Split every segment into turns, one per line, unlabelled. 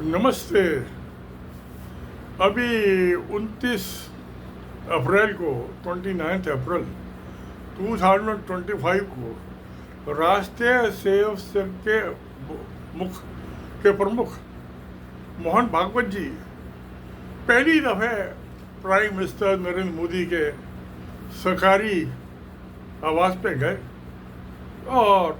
नमस्ते। अभी 29 अप्रैल को 29 अप्रैल 2025 को राष्ट्रीय सेवक संघ के प्रमुख मोहन भागवत जी पहली दफ़े प्राइम मिनिस्टर नरेंद्र मोदी के सरकारी आवास पे गए और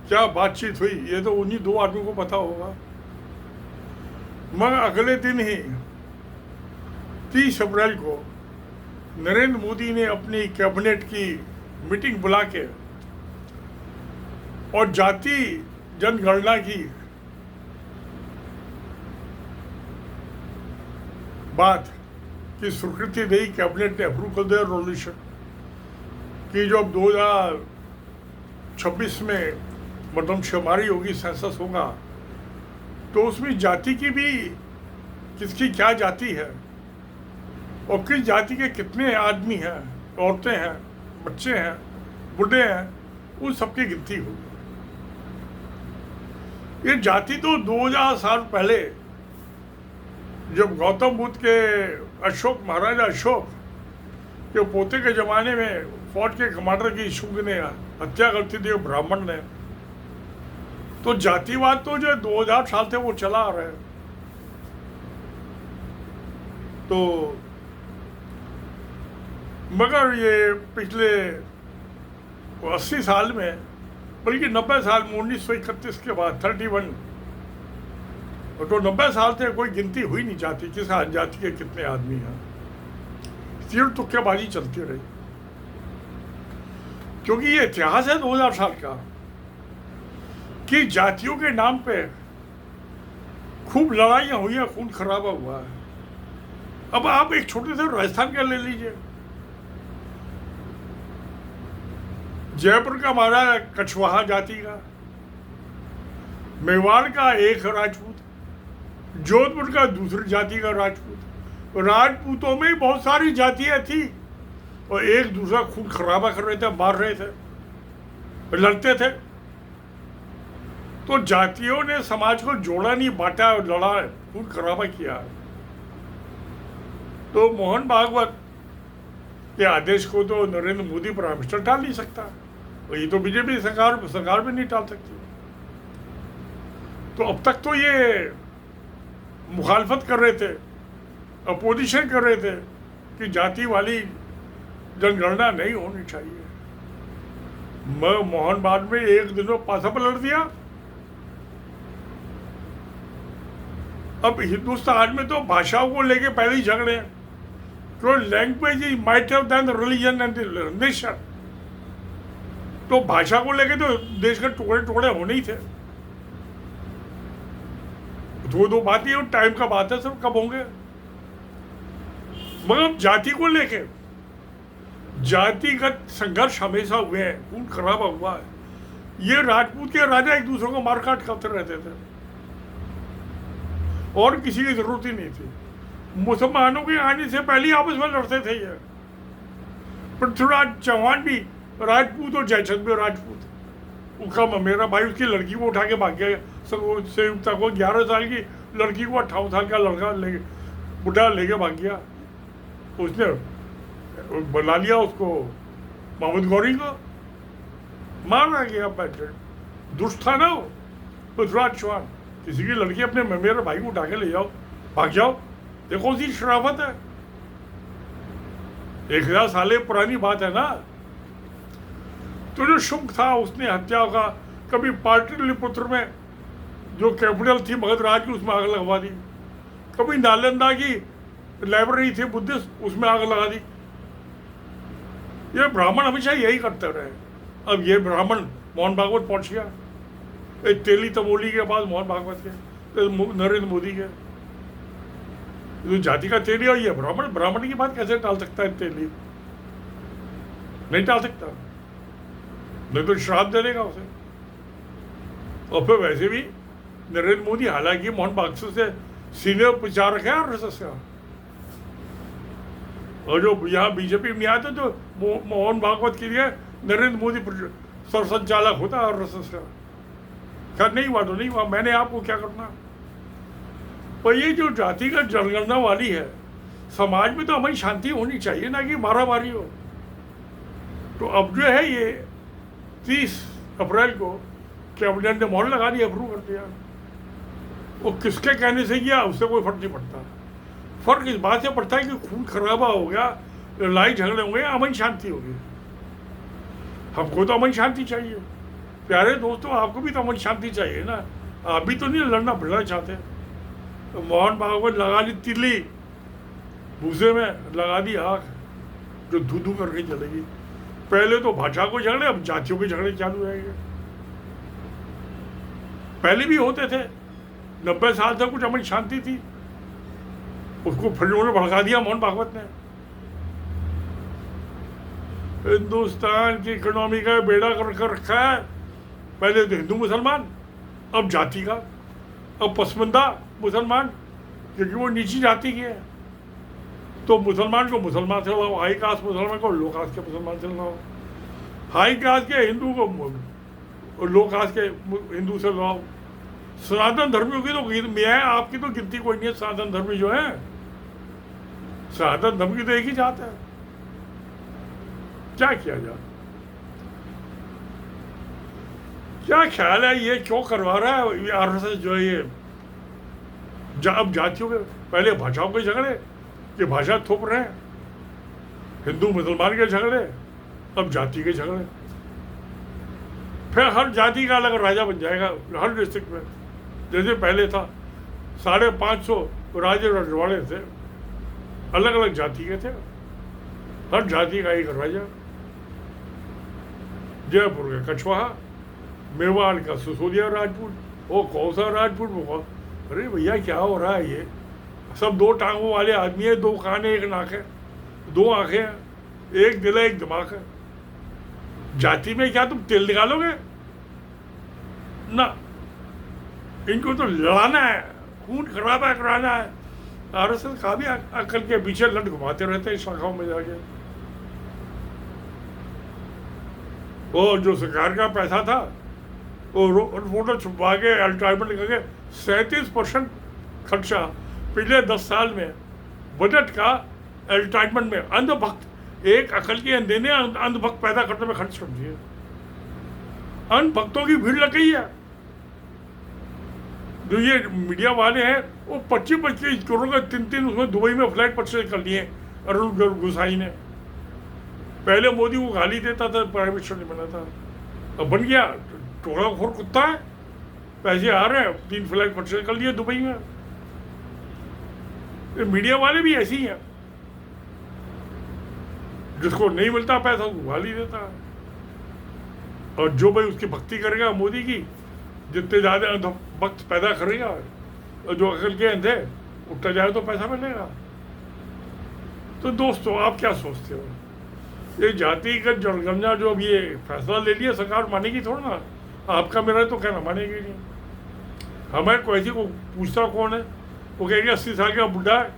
क्या बातचीत हुई ये तो उन्हीं दो आदमियों को पता होगा। मगर अगले दिन ही 30 अप्रैल को नरेंद्र मोदी ने अपनी कैबिनेट की मीटिंग बुला के और जाति जनगणना की बात की स्वीकृति दी। कैबिनेट ने अप्रूव कर दिया रेजोल्यूशन कि जो अब 2026 में मर्दमशुमारी होगी, सेंसस होगा, तो उसमें जाति की भी किसकी क्या जाति है और किस जाति के कितने आदमी हैं, औरतें हैं, बच्चे हैं, बूढ़े हैं, उन सबकी गिनती होगी। ये जाति तो 2000 साल पहले जब गौतम बुद्ध के महाराजा अशोक के पोते के ज़माने में फौज के कमांडर की शुंग ने हत्या करती थी ब्राह्मण ने, तो जातिवाद तो जो 2000 साल से वो चला आ रहा है। तो मगर ये पिछले 80 साल में, बल्कि 90 साल में, 1931 के बाद 31, तो 90 साल से कोई गिनती हुई नहीं जाती किस जाति के कितने आदमी हैं। तीर तुक्केबाजी चलती रही क्योंकि ये इतिहास है 2000 साल का कि जातियों के नाम पे खूब लड़ाइयाँ हुई हैं, खून खराबा हुआ है। अब आप एक छोटे से राजस्थान का ले लीजिए, जयपुर का हमारा कछवाहा जाति का, मेवाड़ का एक राजपूत, जोधपुर का दूसरी जाति का राजपूत। राजपूतों में ही बहुत सारी जातियाँ थी और एक दूसरा खून खराबा कर रहे थे, मार रहे थे, लड़ते थे। तो जातियों ने समाज को जोड़ा नहीं, बांटा और लड़ा, खून खराबा किया। तो मोहन भागवत के आदेश को तो नरेंद्र मोदी प्राइम मिनिस्टर टाल नहीं सकता, और ये तो बीजेपी सरकार भी नहीं टाल सकती। तो अब तक तो ये मुखालफत कर रहे थे, अपोजिशन कर रहे थे कि जाति वाली जनगणना नहीं होनी चाहिए। मोहन बाद में एक दिन में पासा पलट दिया। अब हिंदुस्तान में तो भाषाओं को लेके पहले ही झगड़े हैं, तो language is mightier than religion and nation. तो भाषा को लेके तो देश के टुकड़े टुकड़े होने ही थे। दो बात ही टाइम का बात है, सब कब होंगे। मगर जाति को लेके जातिगत संघर्ष हमेशा हुए हैं, खून खराबा हुआ है। ये राजपूत के राजा एक दूसरे को मारकाट करते रहते थे और किसी की जरूरत ही नहीं थी। मुसलमानों के आने से पहले आपस में लड़ते थे ये। पृथ्वीराज चौहान भी राजपूत और जयचंद भी राजपूत। उसका मेरा भाई उसकी लड़की को उठा के भाग गया, संयुक्ता को 11 साल की लड़की को 58 साल का लड़का बुढ़ा लेके भाग गया। उसने बुला लिया उसको, मोहम्मद गौरी को मारा गया। दुष्ट था ना वो पृथ्वीराज चौहान। किसी की लड़की अपने मेरे भाई को उठा के ले जाओ, भाग जाओ, देखो उसकी शराफत है। 1000 साल पुरानी बात है ना। तो जो शुंग था उसने हत्या का, कभी पाटलिपुत्र में जो कैपिटल थी मगधराज की, उसमें आग लगवा दी। कभी नालंदा की लाइब्रेरी थी बुद्धिस्ट, उसमें आग लगा दी। ये ब्राह्मण हमेशा यही करते रहे। अब ये ब्राह्मण मोहन भागवत पहुंच गया, एक तेली तमोली के बाद मोहन भागवत के, तो नरेंद्र मोदी के, तो जाति का तेली। और ये ब्राह्मण की बात कैसे टाल सकता है तेली? नहीं टाल सकता, नहीं तो श्राप दे देगा उसे। और फिर वैसे भी नरेंद्र मोदी हालांकि मोहन भागवत से सीनियर प्रचारक है आरएसएस का, और जो यहाँ बीजेपी में आते तो मोहन भागवत के लिए नरेंद्र मोदी सरसंचालक होता है आरएसएस का। खैर नहीं हुआ तो नहीं हुआ, मैंने आपको क्या करना। पर ये जो जातिगत जनगणना वाली है, समाज में तो हमारी शांति होनी चाहिए, ना कि मारामारी हो। तो अब जो है ये 30 अप्रैल को कैबिनेट ने मोहर लगा दी, अप्रूव कर दिया। वो किसके कहने से किया उससे कोई फर्क नहीं पड़ता। फर्क इस बात से पड़ता है कि खून खराबा हो गया, लड़ाई झगड़े होंगे, अमन शांति होगी। हमको तो अमन शांति चाहिए। प्यारे दोस्तों, आपको भी तो अमन शांति चाहिए ना। आप भी तो नहीं लड़ना भिड़ना चाहते। तो मोहन भागवत लगा दी तिल्ली, भूसे में लगा दी आग जो धू धू करके चलेगी। पहले तो भाषा को झगड़े, अब जातियों के झगड़े चालू रहेंगे। पहले भी होते थे, 90 साल तक कुछ अमन शांति थी, उसको फिर उन्होंने भड़का दिया मोहन भागवत ने। हिंदुस्तान की इकोनॉमी का बेड़ा कर रखा है। पहले तो हिंदू मुसलमान, अब जाति का, अब पसमंदा मुसलमान, क्योंकि वो नीची जाति के है। तो मुसलमान को मुसलमान से लगाओ, हाई कास्ट मुसलमान को लो कास्ट के मुसलमान से लगाओ, हाई कास्ट के हिंदू को लो कास्ट के हिंदू से लगाओ। सनातन धर्मियों की तो मैं आपकी तो गिनती कोई नहीं है। सनातन धर्मी जो है, सनातन धर्म की तो एक ही जात है। क्या किया जाए? क्या ख्याल है ये क्यों करवा रहा है आरएसएस जो है ये? अब जातियों के, पहले भाषाओं के झगड़े, ये भाषा थोप रहे हैं, हिंदू मुसलमान के झगड़े, अब जाति के झगड़े। फिर हर जाति का अलग राजा बन जाएगा हर डिस्ट्रिक्ट में। जैसे पहले था 550 राजे रजवाड़े थे, अलग अलग जाति के थे, हर जाति का एक राजा। जयपुर का कछवाहा, मेवाड़ का सिसोदिया राजपूत, वो कौन सा राजपूत, वो अरे भैया क्या हो रहा है ये? सब 2 टांगों वाले आदमी है, 2 कान है, 1 नाक है, 2 आंखें हैं, 1 दिल है, 1 दिमाग है। जाति में क्या तुम तेल निकालोगे? ना, इनको तो लड़ाना है, खून खराबा कराना है। आरएसएस का भी अकल के पीछे लट घुमाते रहते हैं शाखाओं में जाके। वो जो सरकार का पैसा था, वो फोटो छुपवा के एडवर्टाइजमेंट करके 37% खर्चा पिछले 10 साल में बजट का एडवर्टाइजमेंट में अंधभक्त, एक अकल के अंधे ने अंधभक्त पैदा करने में खर्च कर दिए। अंधभक्तों की भीड़ लग गई है। जो ये मीडिया वाले हैं वो 25-25 करोड़ का 3-3 उसमें दुबई में फ्लाइट परचेज कर लिए अरुण गोसाई ने। पहले मोदी को गाली देता था, प्राइम मिनिस्टर नहीं बना था, अब बन गया टोला खोर कुत्ता है। पैसे आ रहे हैं, 3 फ्लाइट परचेज कर लिए दुबई में। ये मीडिया वाले भी ऐसे ही हैं, जिसको नहीं मिलता पैसा वो गाली देता है। और जो भाई उसकी भक्ति करेगा मोदी की, जितने ज़्यादा भक्त पैदा करेगा, और जो अकल के अंधे उठता जाए तो पैसा मिलेगा। तो दोस्तों, आप क्या सोचते हो? ये जातिगत जनगणना जो अब ये फैसला ले लिया सरकार, मानेगी थोड़ा ना? आपका मेरा तो कहना मानेगी नहीं। हमें कोई को पूछता कौन है? वो कहेगा 80 साल का बुढ़ा है,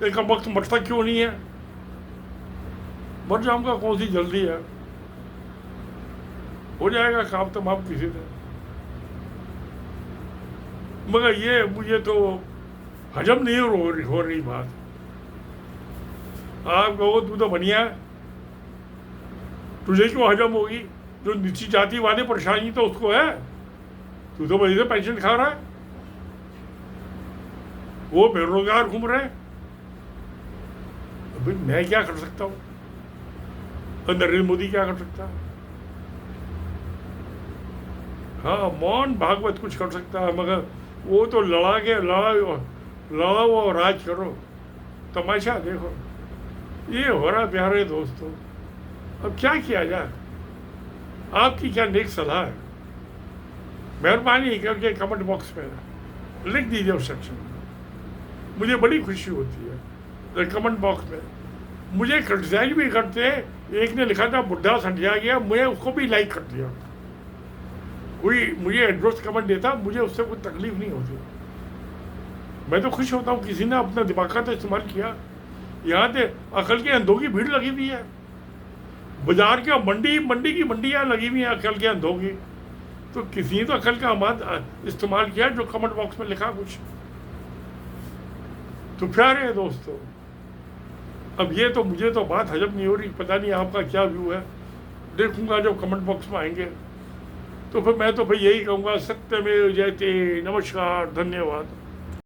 एक वक्त मरता क्यों नहीं है? मर जाऊंगा, कौन सी जल्दी है, हो जाएगा काम तमाम किसी दिन। मगर ये मुझे तो हजम नहीं हो रही बात। आप कहो तू तो बढ़िया है, तुझे क्यों हजम होगी? जो नीची जाति वाले परेशानी तो उसको है, तू तो वही से पेंशन खा रहा है, वो बेरोजगार घूम रहे हैं। अभी मैं क्या कर सकता हूँ? नरेंद्र मोदी क्या कर सकता है? हाँ, मोहन भागवत कुछ कर सकता है, मगर वो तो लड़ा वो राज करो, तमाशा देखो। ये हो रहा प्यारे दोस्तों। अब क्या किया जाए? आपकी क्या नेक सलाह है? मेहरबानी करके कमेंट बॉक्स में लिख दीजिए उस सेक्शन में। मुझे बड़ी खुशी होती है कमेंट बॉक्स में। मुझे क्रिटिसाइज भी करते हैं। एक ने लिखा था बुढ़ा समझा गया, मैं उसको भी लाइक कर दिया। कोई मुझे एड्रेस कमेंट देता, मुझे उससे कोई तकलीफ नहीं होती। मैं तो खुश होता हूँ किसी ने अपना दिमाग का तो इस्तेमाल किया। यहाँ पे अकल के अंधों की भीड़ लगी हुई है, बाजार के मंडी की मंडियाँ लगी हुई हैं अकल के अंधों की। तो किसी ने तो अकल का इस्तेमाल किया जो कमेंट बॉक्स में लिखा कुछ। तो प्यारे हैं दोस्तों, अब ये तो मुझे तो बात हजम नहीं हो रही, पता नहीं आपका क्या व्यू है, देखूंगा जब कमेंट बॉक्स में आएंगे। तो फिर मैं तो भाई यही कहूँगा, सत्यमेव जयते। नमस्कार, धन्यवाद।